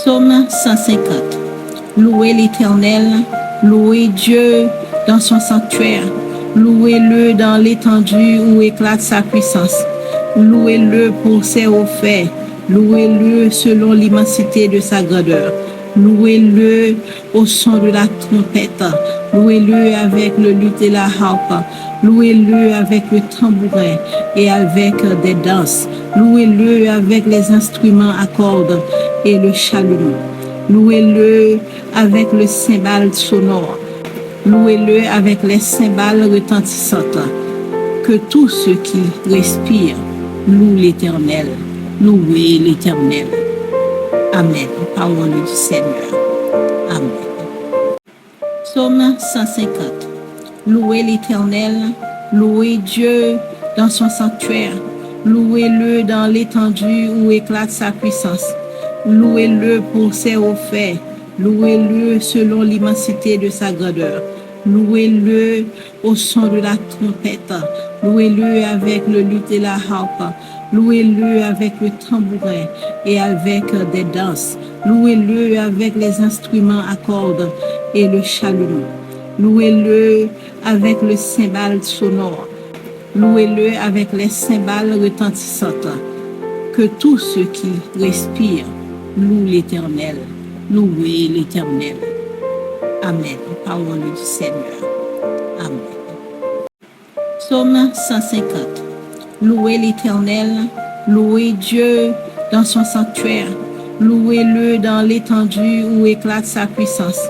Psaume 150. Louez l'Éternel, louez Dieu dans son sanctuaire, louez-le dans l'étendue où éclate sa puissance, louez-le pour ses hauts faits, louez-le selon l'immensité de sa grandeur, louez-le au son de la trompette, louez-le avec le luth et la harpe, louez-le avec le tambourin et avec des danses, louez-le avec les instruments à cordes et le chalumeau. Louez-le avec le cymbale sonore. Louez-le avec les cymbales retentissantes. Que tous ceux qui respirent louent l'Éternel. Louez l'Éternel. Amen. Parole du Seigneur. Amen. Psaume 150. Louez l'Éternel. Louez Dieu dans son sanctuaire. Louez-le dans l'étendue où éclate sa puissance. Louez-le pour ses hauts faits, louez-le selon l'immensité de sa grandeur, louez-le au son de la trompette, louez-le avec le luth et la harpe, louez-le avec le tambourin et avec des danses, louez-le avec les instruments à cordes et le chalumeau, louez-le avec le cymbale sonore, louez-le avec les cymbales retentissantes. Que tous ceux qui respirent louent l'Éternel. Louez l'Éternel. Amen. Parole du Seigneur. Amen. Psaume 150. Louez l'Éternel. Louez Dieu dans son sanctuaire. Louez-le dans l'étendue où éclate sa puissance.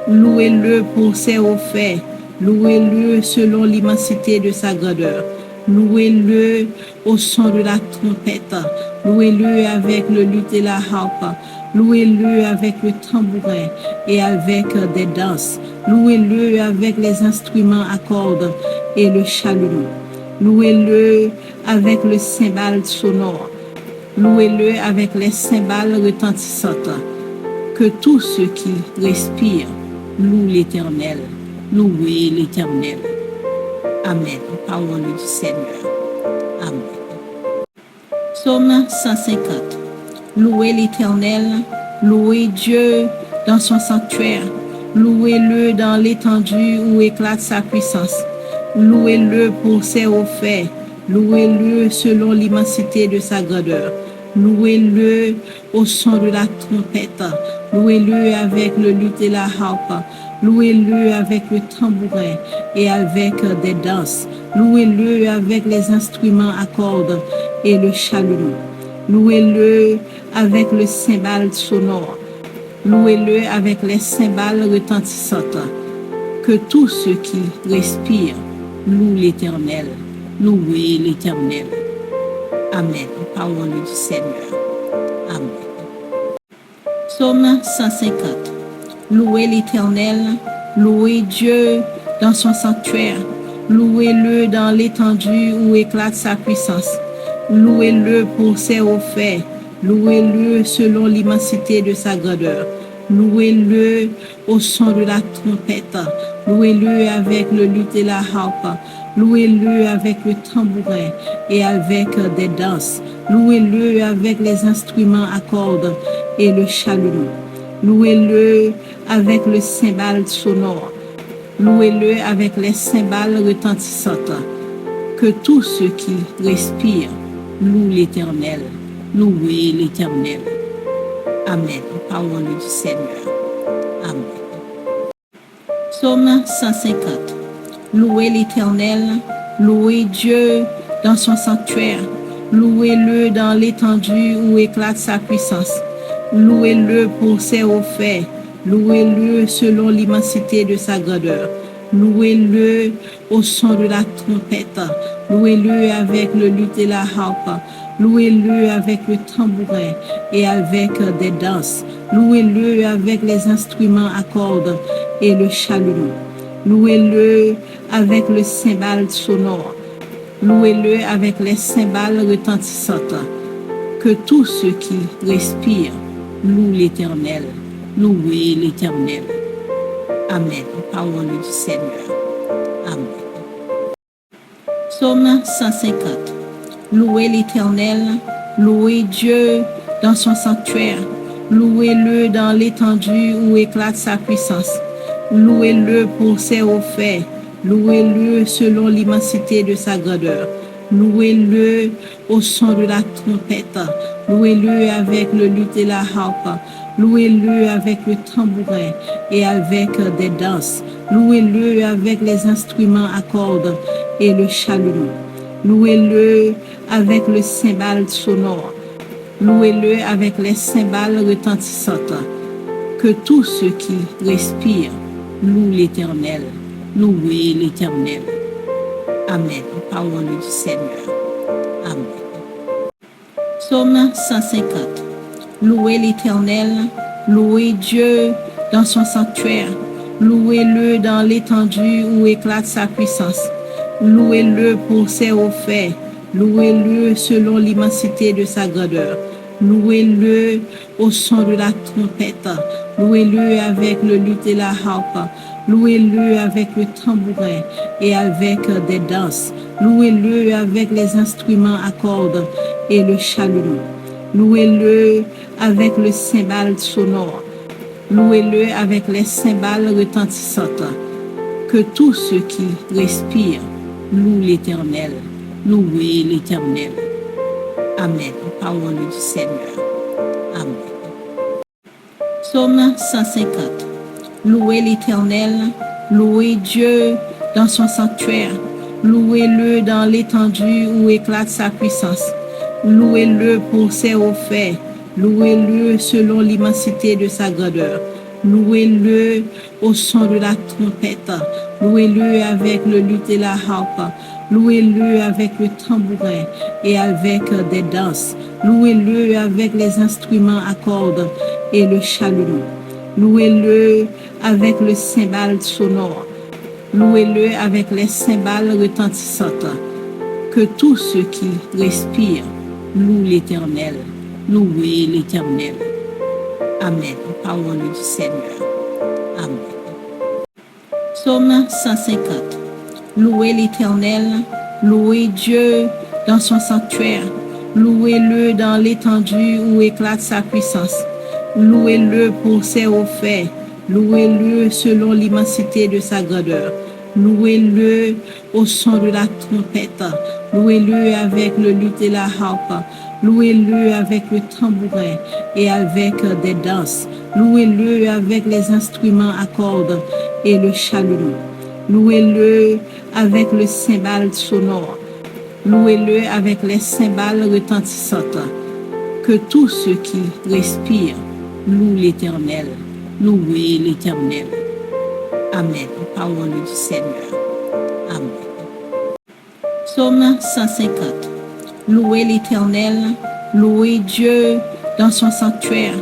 Louez-le pour ses hauts faits. Louez-le selon l'immensité de sa grandeur. Louez-le au son de la trompette. Louez-le avec le luth et la harpe. Louez-le avec le tambourin et avec des danses. Louez-le avec les instruments à cordes et le chalumeau. Louez-le avec le cymbale sonore. Louez-le avec les cymbales retentissantes. Que tous ceux qui respirent louent l'Éternel. Louez l'Éternel. Amen. Parole du Seigneur. Amen. Psaume 150. Louez l'Éternel, louez Dieu dans son sanctuaire, louez-le dans l'étendue où éclate sa puissance, louez-le pour ses hauts faits, louez-le selon l'immensité de sa grandeur, louez-le au son de la trompette, louez-le avec le luth et la harpe, louez-le avec le tambourin et avec des danses, louez-le avec les instruments à cordes et le chalumeau. Louez-le avec le cymbale sonore. Louez-le avec les cymbales retentissantes. Que tous ceux qui respirent louent l'Éternel. Louez l'Éternel. Amen. Parole du Seigneur. Amen. Psaume 150. Louez l'Éternel. Louez Dieu dans son sanctuaire. Louez-le dans l'étendue où éclate sa puissance. Louez-le pour ses hauts faits, louez-le selon l'immensité de sa grandeur, louez-le au son de la trompette, louez-le avec le luth et la harpe, louez-le avec le tambourin et avec des danses, louez-le avec les instruments à cordes et le chalumeau, louez-le avec le cymbale sonore, louez-le avec les cymbales retentissantes. Que tous ceux qui respirent louent l'Éternel. Louez l'Éternel. Amen. Parole du Seigneur. Amen. Psaume 150. Louez l'Éternel. Louez Dieu dans son sanctuaire. Louez-le dans l'étendue où éclate sa puissance. Louez-le pour ses hauts faits. Louez-le selon l'immensité de sa grandeur. Louez-le au son de la trompette. Louez-le avec le luth et la harpe. Louez-le avec le tambourin et avec des danses. Louez-le avec les instruments à cordes et le chalumeau. Louez-le avec le cymbale sonore. Louez-le avec les cymbales retentissantes. Que tous ceux qui respirent louent l'Éternel. Louez l'Éternel. Amen. Parole du Seigneur. Amen. Psaume 150. Louez l'Éternel, louez Dieu dans son sanctuaire, Louez-le dans l'étendue où éclate sa puissance. Louez-le pour ses hauts faits. Louez-le selon l'immensité de sa grandeur. Louez-le au son de la trompette. Louez-le avec le luth et la harpe. Louez-le avec le tambourin et avec des danses. Louez-le avec les instruments à cordes et le chalumeau. Louez-le avec le cymbale sonore. Louez-le avec les cymbales retentissantes. Que tous ceux qui respirent louent l'Éternel. Louez l'Éternel. Amen. Parole du Seigneur. Amen. Psaume 150. Louez l'Éternel. Louez Dieu dans son sanctuaire. Louez-le dans l'étendue où éclate sa puissance. Louez-le pour ses hauts faits. Louez-le selon l'immensité de sa grandeur. Louez-le au son de la trompette. Louez-le avec le luth et la harpe. Louez-le avec le tambourin et avec des danses. Louez-le avec les instruments à cordes et le chalumeau. Louez-le avec le cymbale sonore. Louez-le avec les cymbales retentissantes. Que tous ceux qui respirent louent l'Éternel. Louez l'Éternel. Amen. Parole du Seigneur. Amen. Psaume 150. Louez l'Éternel. Louez Dieu dans son sanctuaire. Louez-le dans l'étendue où éclate sa puissance. Louez-le pour ses hauts faits. Louez-le selon l'immensité de sa grandeur. Louez-le au son de la trompette. Louez-le avec le luth et la harpe. Louez-le avec le tambourin et avec des danses. Louez-le avec les instruments à cordes et le chalumeau. Louez-le avec le cymbale sonore. Louez-le avec les cymbales retentissantes. Que tous ceux qui respirent louent l'Éternel. Louez l'Éternel. Amen. Parole du Seigneur. Amen. Psaume 150. Louez l'Éternel. Louez Dieu dans son sanctuaire. Louez-le dans l'étendue où éclate sa puissance. Louez-le pour ses hauts faits. Louez-le selon l'immensité de sa grandeur. Louez-le au son de la trompette. Louez-le avec le luth et la harpe. Louez-le avec le tambourin et avec des danses. Louez-le avec les instruments à cordes et le chalumeau. Louez-le avec le cymbale sonore. Louez-le avec les cymbales retentissantes. Que tous ceux qui respirent louent l'Éternel. Louez l'Éternel. Amen. Parole du Seigneur. Amen. Psaume 150. Louez l'Éternel. Louez Dieu dans son sanctuaire.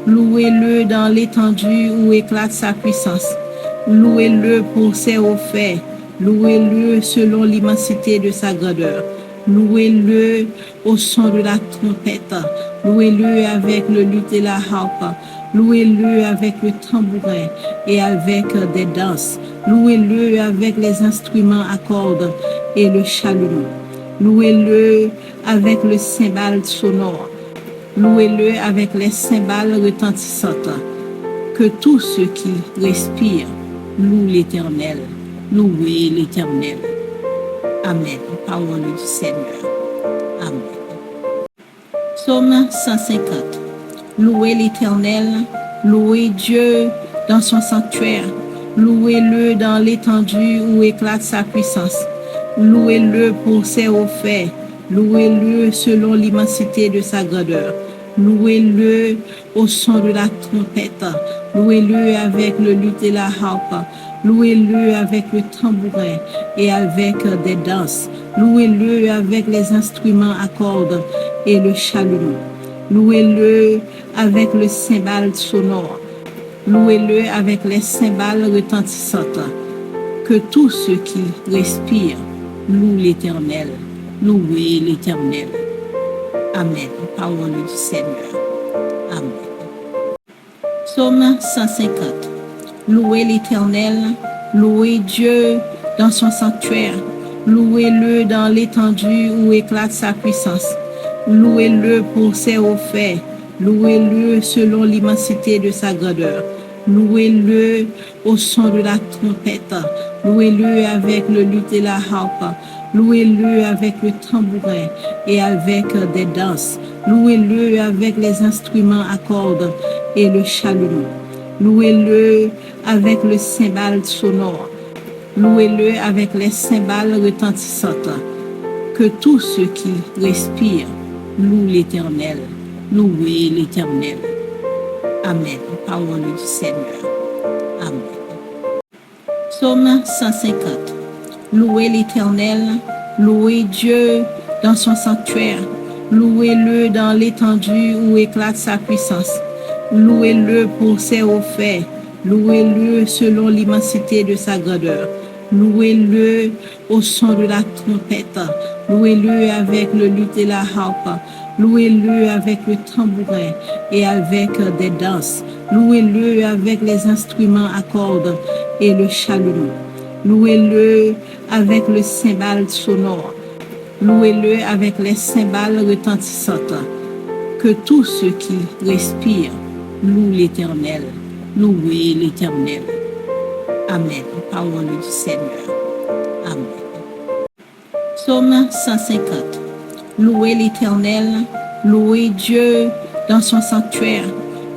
Louez-le dans l'étendue où éclate sa puissance. Louez-le pour ses hauts faits. Louez-le selon l'immensité de sa grandeur. Louez-le au son de la trompette. Louez-le avec le luth et la harpe. Louez-le avec le tambourin et avec des danses. Louez-le avec les instruments à cordes et le chalumeau. Louez-le avec le cymbale sonore. Louez-le avec les cymbales retentissantes. Que tous ceux qui respirent louent l'Éternel. Louez l'Éternel. Amen. Parole du Seigneur. Amen. Psaume 150. Louez l'Éternel. Louez Dieu dans son sanctuaire. Louez-le dans l'étendue où éclate sa puissance. Louez-le pour ses hauts faits. Louez-le selon l'immensité de sa grandeur. Louez-le au son de la trompette. Louez-le avec le luth et la harpe. Louez-le avec le tambourin et avec des danses. Louez-le avec les instruments à cordes et le chalumeau. Louez-le avec le cymbale sonore. Louez-le avec les cymbales retentissantes. Que tous ceux qui respirent louent l'Éternel. Louez l'Éternel. Amen. Parole du Seigneur. Amen. Psaume 150. Louez l'Éternel. Louez Dieu dans son sanctuaire. Louez-le dans l'étendue où éclate sa puissance. Louez-le pour ses hauts faits. Louez-le selon l'immensité de sa grandeur. Louez-le au son de la trompette. Louez-le avec le luth et la harpe. Louez-le avec le tambourin et avec des danses. Louez-le avec les instruments à cordes et le chalumeau. Louez-le avec le cymbale sonore. Louez-le avec les cymbales retentissantes. Que tous ceux qui respirent louent l'Éternel. Louez l'Éternel. Amen. Parole du Seigneur. Amen. Psaume 150. Louez l'Éternel. Louez Dieu dans son sanctuaire. Louez-le dans l'étendue où éclate sa puissance. Louez-le pour ses hauts faits. Louez-le selon l'immensité de sa grandeur. Louez-le au son de la trompette. Louez-le avec le luth et la harpe. Louez-le avec le tambourin et avec des danses. Louez-le avec les instruments à cordes et le chalumeau. Louez-le avec le cymbale sonore. Louez-le avec les cymbales retentissantes. Que tous ceux qui respirent louent l'Éternel. Louez l'Éternel. Amen. Parole du Seigneur. Amen. Psaume 150. Louez l'Éternel. Louez Dieu dans son sanctuaire.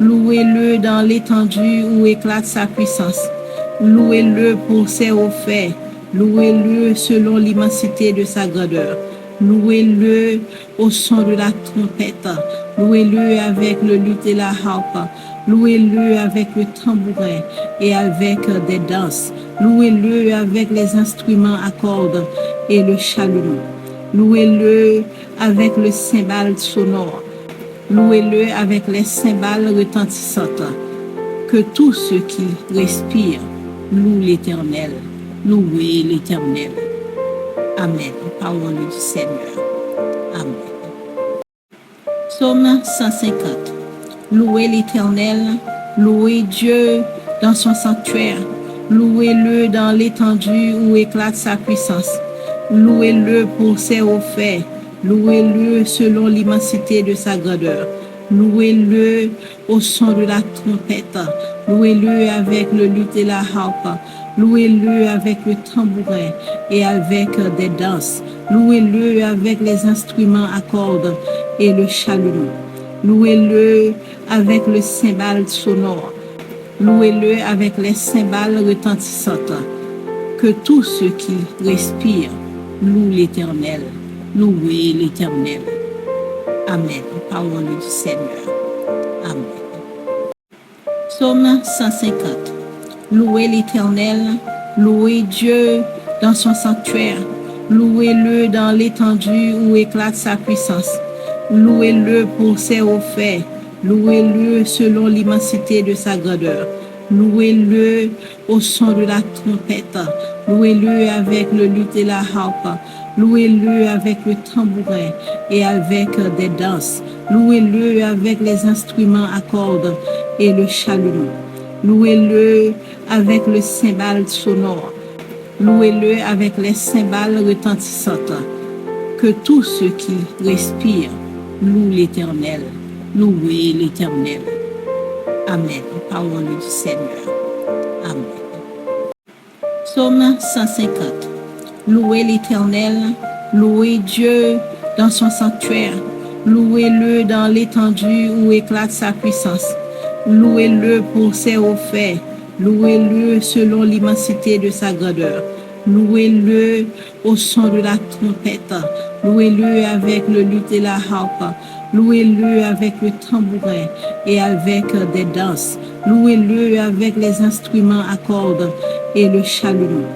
Louez-le dans l'étendue où éclate sa puissance. Louez-le pour ses hauts faits. Louez-le selon l'immensité de sa grandeur. Louez-le au son de la trompette. Louez-le avec le luth et la harpe. Louez-le avec le tambourin et avec des danses. Louez-le avec les instruments à cordes et le chalumeau. Louez-le avec le cymbale sonore. Louez-le avec les cymbales retentissantes. Que tous ceux qui respirent louent l'Éternel. Louez l'Éternel. Amen. Parole du Seigneur. Amen. Psaume 150. Louez l'Éternel. Louez Dieu dans son sanctuaire. Louez-le dans l'étendue où éclate sa puissance. Louez-le pour ses hauts faits. Louez-le selon l'immensité de sa grandeur. Louez-le au son de la trompette. Louez-le avec le luth et la harpe. Louez-le avec le tambourin et avec des danses. Louez-le avec les instruments à cordes et le chalumeau. Louez-le avec le cymbale sonore. Louez-le avec les cymbales retentissantes. Que tous ceux qui respirent louent l'Éternel. Louez l'Éternel. Amen. Parole du Seigneur. Amen. Psaume 150. Louez l'Éternel. Louez Dieu dans son sanctuaire. Louez-le dans l'étendue où éclate sa puissance. Louez-le pour ses hauts faits. Louez-le selon l'immensité de sa grandeur. Louez-le au son de la trompette. Louez-le avec le luth et la harpe. Louez-le avec le tambourin et avec des danses. Louez-le avec les instruments à cordes et le chalumeau. Louez-le avec le cymbale sonore. Louez-le avec les cymbales retentissantes. Que tous ceux qui respirent louent l'Éternel. Louez l'Éternel. Amen. Parole du Seigneur. Amen. Psaume 150. Louez l'Éternel. Louez Dieu dans son sanctuaire. Louez-le dans l'étendue où éclate sa puissance. Louez-le pour ses hauts faits. Louez-le selon l'immensité de sa grandeur. Louez-le au son de la trompette. Louez-le avec le luth et la harpe. Louez-le avec le tambourin et avec des danses. Louez-le avec les instruments à cordes et le chalumeau.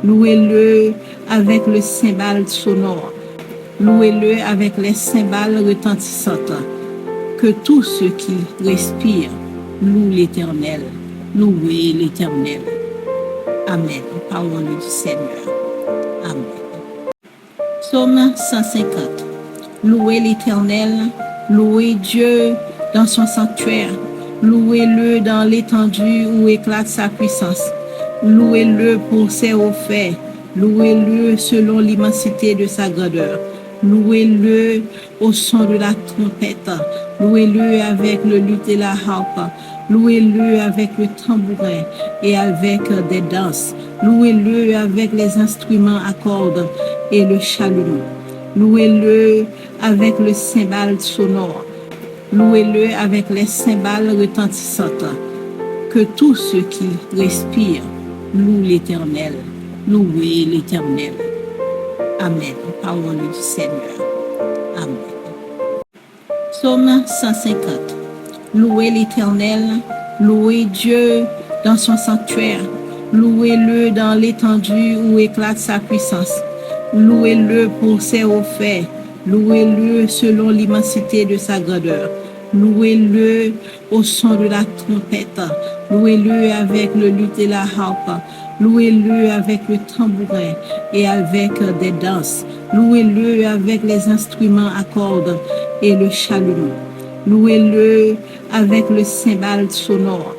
Louez-le avec le cymbale sonore. Louez-le avec les cymbales retentissantes. Que tous ceux qui respirent louent l'Éternel. Louez l'Éternel. Amen. Parole du Seigneur. Amen. Psaume 150. Louez l'Éternel. Louez Dieu dans son sanctuaire. Louez-le dans l'étendue où éclate sa puissance. Louez-le pour ses hauts faits. Louez-le selon l'immensité de sa grandeur. Louez-le au son de la trompette. Louez-le avec le luth et la harpe. Louez-le avec le tambourin et avec des danses. Louez-le avec les instruments à cordes et le chalumeau. Louez-le avec le cymbale sonore. Louez-le avec les cymbales retentissantes. Que tous ceux qui respirent louent l'Éternel. Louez l'Éternel. Amen. Parole du Seigneur. Amen. Psaume 150. Louez l'Éternel, louez Dieu dans son sanctuaire, louez-le dans l'étendue où éclate sa puissance, louez-le pour ses hauts faits, louez-le selon l'immensité de sa grandeur, louez-le au son de la trompette, louez-le avec le luth et la harpe, louez-le avec le tambourin et avec des danses, louez-le avec les instruments à cordes et le chalumeau. Louez-le avec le cymbale sonore.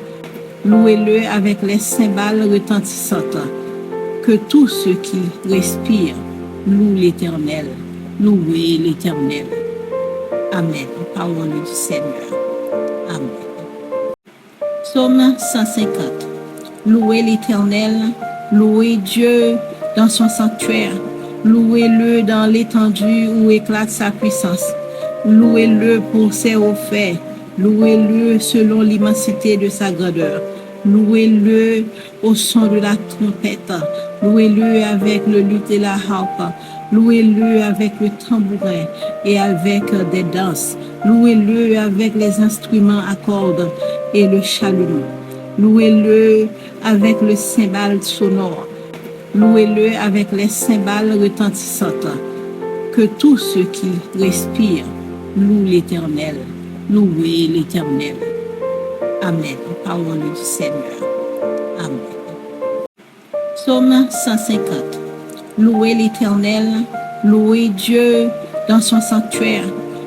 Louez-le avec les cymbales retentissantes. Que tous ceux qui respirent louent l'Éternel. Louez l'Éternel. Amen. Parole du Seigneur. Amen. Psaume 150. Louez l'Éternel, louez Dieu dans son sanctuaire. Louez-le dans l'étendue où éclate sa puissance. Louez-le pour ses hauts faits, louez-le selon l'immensité de sa grandeur, louez-le au son de la trompette, louez-le avec le luth et la harpe, louez-le avec le tambourin et avec des danses, louez-le avec les instruments à cordes et le chalumeau, louez-le avec le cymbale sonore, louez-le avec les cymbales retentissantes. Que tous ceux qui respirent louent l'Éternel. Louez l'Éternel. Amen. Parole du Seigneur. Amen. Psaume 150. Louez l'Éternel, louez Dieu dans son sanctuaire,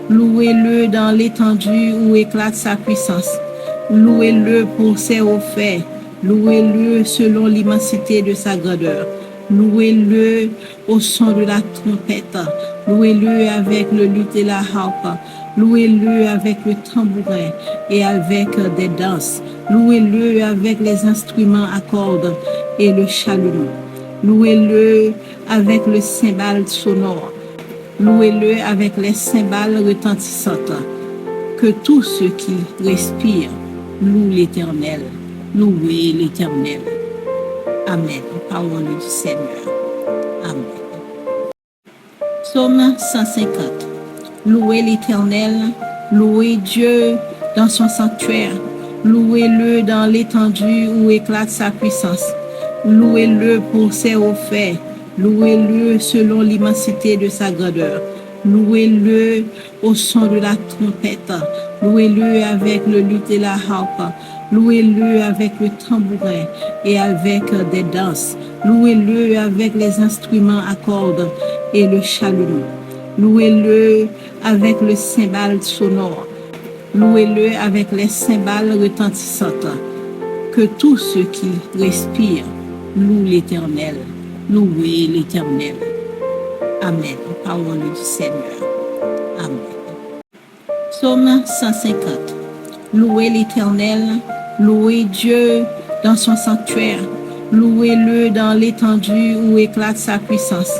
louez-le dans l'étendue où éclate sa puissance, louez-le pour ses hauts faits, louez-le selon l'immensité de sa grandeur, louez-le au son de la trompette, louez-le avec le luth et la harpe, louez-le avec le tambourin et avec des danses, louez-le avec les instruments à cordes et le chalumeau, louez-le avec le cymbale sonore, louez-le avec les cymbales retentissantes. Que tous ceux qui respirent louent l'Éternel. Louez l'Éternel. Amen. Parole du Seigneur. Amen. Psaume 150. Louez l'Éternel, louez Dieu dans son sanctuaire, louez-le dans l'étendue où éclate sa puissance, louez-le pour ses hauts faits, louez-le selon l'immensité de sa grandeur, louez-le au son de la trompette, louez-le avec le luth et la harpe, louez-le avec le tambourin et avec des danses, louez-le avec les instruments à cordes et le chalumeau, louez-le avec le cymbale sonore, louez-le avec les cymbales retentissantes. Que tous ceux qui respirent louent l'Éternel. Louez l'Éternel. Amen. Parole du Seigneur. Amen. Psaume 150. Louez l'Éternel, louez Dieu dans son sanctuaire, louez-le dans l'étendue où éclate sa puissance,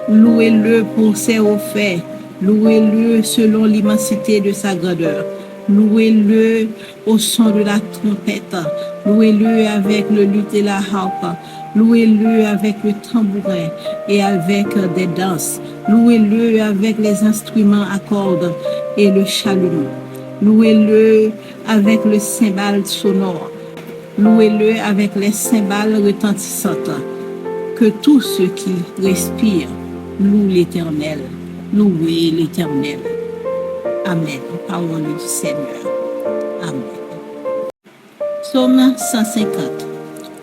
louez-le pour ses hauts faits, louez-le selon l'immensité de sa grandeur, louez-le au son de la trompette, louez-le avec le luth et la harpe, louez-le avec le tambourin et avec des danses, louez-le avec les instruments à cordes et le chalumeau, louez-le avec le cymbale sonore, louez-le avec les cymbales retentissantes. Que tous ceux qui respirent louent l'Éternel. Louez l'Éternel. Amen. Parole du Seigneur. Amen. Psaume 150.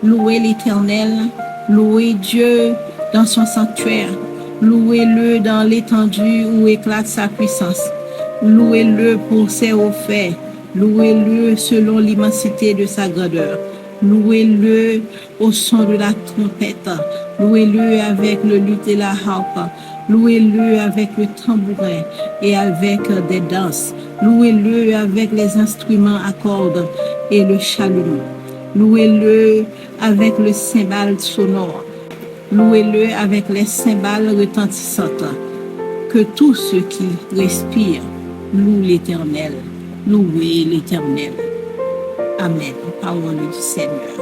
Louez l'Éternel, louez Dieu dans son sanctuaire, louez-le dans l'étendue où éclate sa puissance, louez-le pour ses hauts faits, louez-le selon l'immensité de sa grandeur, louez-le au son de la trompette, louez-le avec le luth et la harpe, Louez-le avec le tambourin et avec des danses. Louez-le avec les instruments à cordes et le chalumeau. Louez-le avec le cymbale sonore. Louez-le avec les cymbales retentissantes. Que tous ceux qui respirent louent l'Éternel. Louez l'Éternel. Amen. Parole du Seigneur.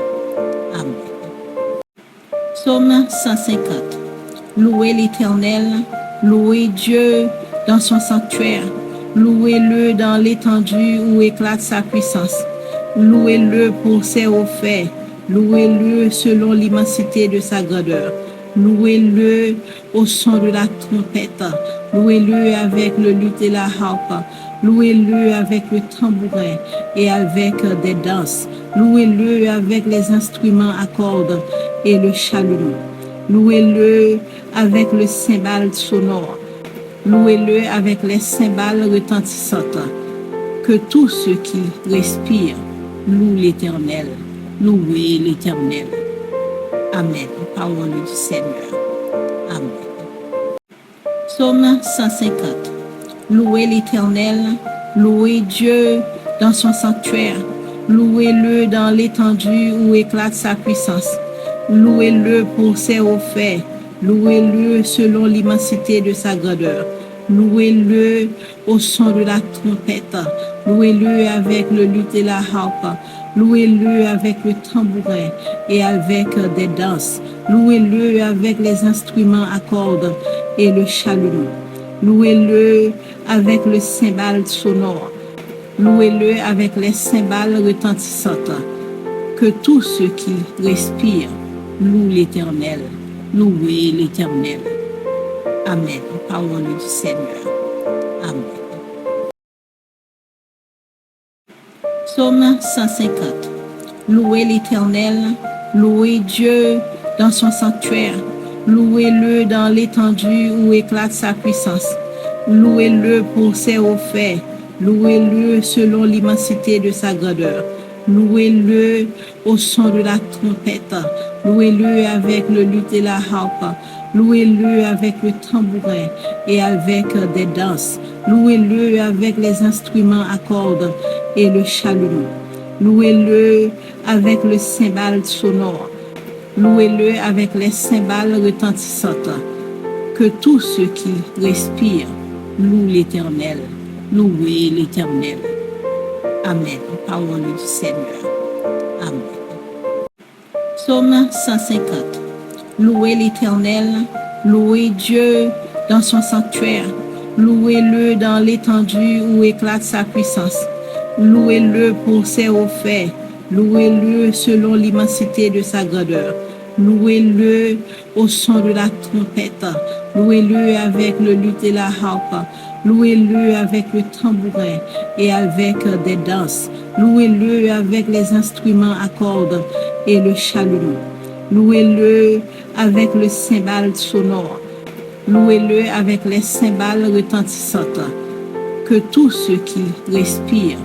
Amen. Psaume 150. Louez l'Éternel, louez Dieu dans son sanctuaire, louez-le dans l'étendue où éclate sa puissance, louez-le pour ses hauts faits, louez-le selon l'immensité de sa grandeur, louez-le au son de la trompette, louez-le avec le luth et la harpe, louez-le avec le tambourin et avec des danses, louez-le avec les instruments à cordes et le chalumeau. Louez-le avec le cymbale sonore. Louez-le avec les cymbales retentissantes. Que tous ceux qui respirent louent l'Éternel. Louez l'Éternel. Amen. Parole du Seigneur. Amen. Psaume 150. Louez l'Éternel. Louez Dieu dans son sanctuaire. Louez-le dans l'étendue où éclate sa puissance. Louez-le pour ses hauts faits, louez-le selon l'immensité de sa grandeur, louez-le au son de la trompette, louez-le avec le luth et la harpe, louez-le avec le tambourin et avec des danses, louez-le avec les instruments à cordes et le chalumeau, louez-le avec le cymbale sonore, louez-le avec les cymbales retentissantes. Que tous ceux qui respirent louent l'Éternel. Louez l'Éternel. Amen. Parole du Seigneur. Amen. Psaume 150. Louez l'Éternel. Louez Dieu dans son sanctuaire. Louez-le dans l'étendue où éclate sa puissance. Louez-le pour ses hauts faits. Louez-le selon l'immensité de sa grandeur. Louez-le au son de la trompette, louez-le avec le luth et la harpe, louez-le avec le tambourin et avec des danses, louez-le avec les instruments à cordes et le chalumeau, louez-le avec le cymbale sonore, louez-le avec les cymbales retentissantes. Que tous ceux qui respirent louent l'Éternel, louez l'Éternel. Amen. Parole du Seigneur. Amen. Psaume 150. Louez l'Éternel, louez Dieu dans son sanctuaire, louez-le dans l'étendue où éclate sa puissance, louez-le pour ses hauts faits, louez-le selon l'immensité de sa grandeur, louez-le au son de la trompette, louez-le avec le luth et la harpe, louez-le avec le tambourin et avec des danses, louez-le avec les instruments à cordes et le chalumeau, louez-le avec le cymbale sonore, louez-le avec les cymbales retentissantes. Que tous ceux qui respirent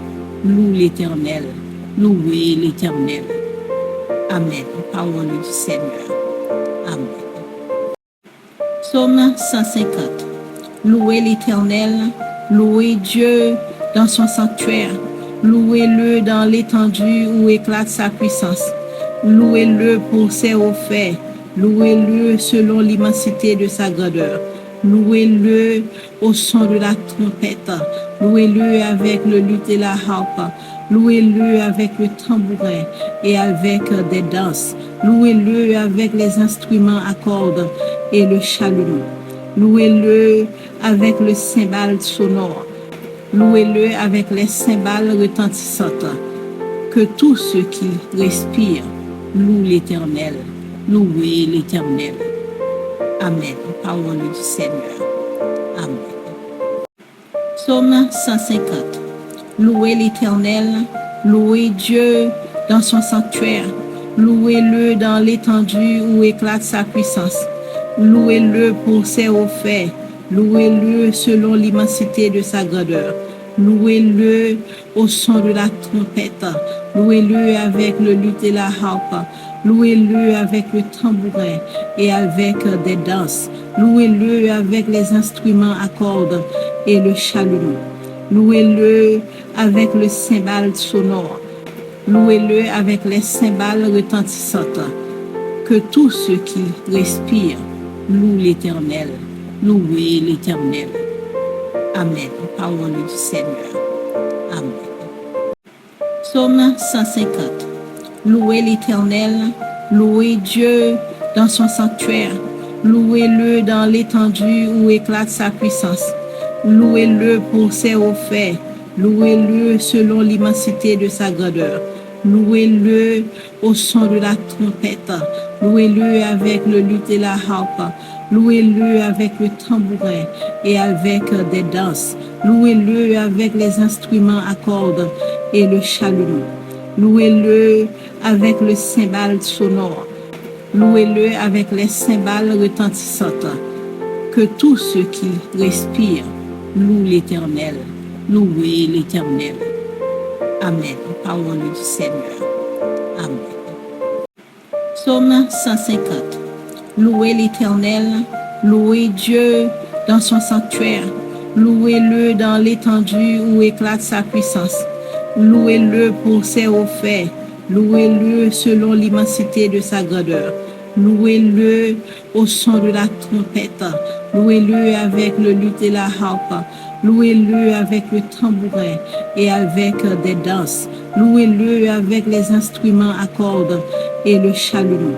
louent l'Éternel, louez l'Éternel. Amen. Parole du Seigneur. Amen. Psaume 150. Louez l'Éternel, louez Dieu dans son sanctuaire, louez-le dans l'étendue où éclate sa puissance, louez-le pour ses hauts faits, louez-le selon l'immensité de sa grandeur, louez-le au son de la trompette, louez-le avec le luth et la harpe, louez-le avec le tambourin et avec des danses, louez-le avec les instruments à cordes et le chalumeau. Louez-le avec le cymbale sonore. Louez-le avec les cymbales retentissantes. Que tous ceux qui respirent louent l'Éternel. Louez l'Éternel. Amen. Parole du Seigneur. Amen. Psaume 150. Louez l'Éternel. Louez Dieu dans son sanctuaire. Louez-le dans l'étendue où éclate sa puissance. Louez-le pour ses hauts faits, louez-le selon l'immensité de sa grandeur, Louez-le au son de la trompette. Louez-le avec le luth et la harpe. Louez-le avec le tambourin et avec des danses. Louez-le avec les instruments à cordes et le chalumeau. Louez-le avec le cymbale sonore. Louez-le avec les cymbales retentissantes. Que tous ceux qui respirent louent l'Éternel. Louez l'Éternel. Amen. Parole du Seigneur. Amen. Psaume 150. Louez l'Éternel, louez Dieu dans son sanctuaire, louez-le dans l'étendue où éclate sa puissance, louez-le pour ses hauts faits, louez-le selon l'immensité de sa grandeur, louez-le au son de la trompette, louez-le avec le luth et la harpe, louez-le avec le tambourin et avec des danses, louez-le avec les instruments à cordes et le chalumeau. Louez-le avec le cymbale sonore. Louez-le avec les cymbales retentissantes. Que tous ceux qui respirent louent l'Éternel. Louez l'Éternel. Amen. Parole du Seigneur. Amen. Psaume 150. Louez l'Éternel, louez Dieu dans son sanctuaire. Louez-le dans l'étendue où éclate sa puissance. Louez-le pour ses hauts faits, louez-le selon l'immensité de sa grandeur, louez-le au son de la trompette, louez-le avec le luth et la harpe, louez-le avec le tambourin et avec des danses, louez-le avec les instruments à cordes et le chalumeau,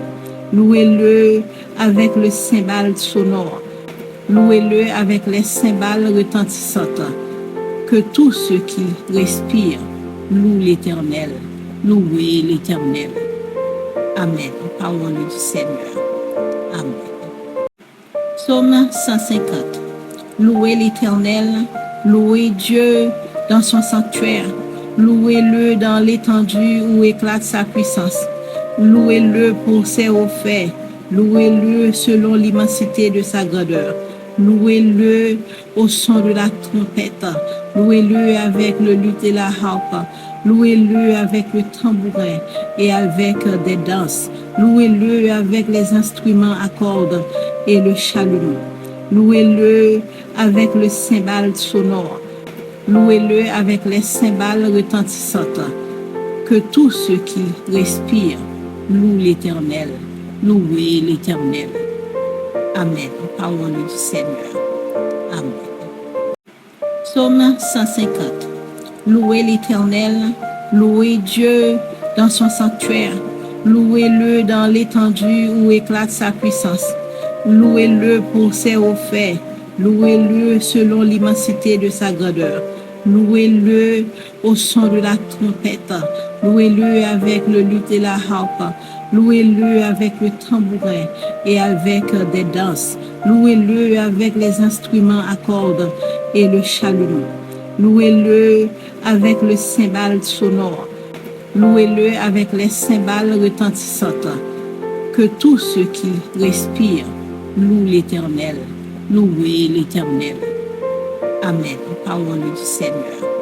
louez-le avec le cymbale sonore, louez-le avec les cymbales retentissantes. Que tous ceux qui respirent louent l'Éternel. Louez l'Éternel. Amen. Parole du Seigneur. Amen. Psaume 150. Louez l'Éternel, louez Dieu dans son sanctuaire, louez-le dans l'étendue où éclate sa puissance, louez-le pour ses hauts faits, louez-le selon l'immensité de sa grandeur, louez-le au son de la trompette, louez-le avec le luth et la harpe, louez-le avec le tambourin et avec des danses, louez-le avec les instruments à cordes et le chalumeau, louez-le avec le cymbale sonore, louez-le avec les cymbales retentissantes. Que tous ceux qui respirent louent l'Éternel. Louez l'Éternel. Amen. Parole du Seigneur. Amen. Psaume 150. Louez l'Éternel, louez Dieu dans son sanctuaire, louez-le dans l'étendue où éclate sa puissance, louez-le pour ses hauts faits, louez-le selon l'immensité de sa grandeur, louez-le au son de la trompette, louez-le avec le luth et la harpe, louez-le avec le tambourin et avec des danses, louez-le avec les instruments à cordes et le chalumeau, louez-le avec le cymbale sonore, louez-le avec les cymbales retentissantes. Que tous ceux qui respirent louent l'Éternel. Louez l'Éternel. Amen. Parole du Seigneur.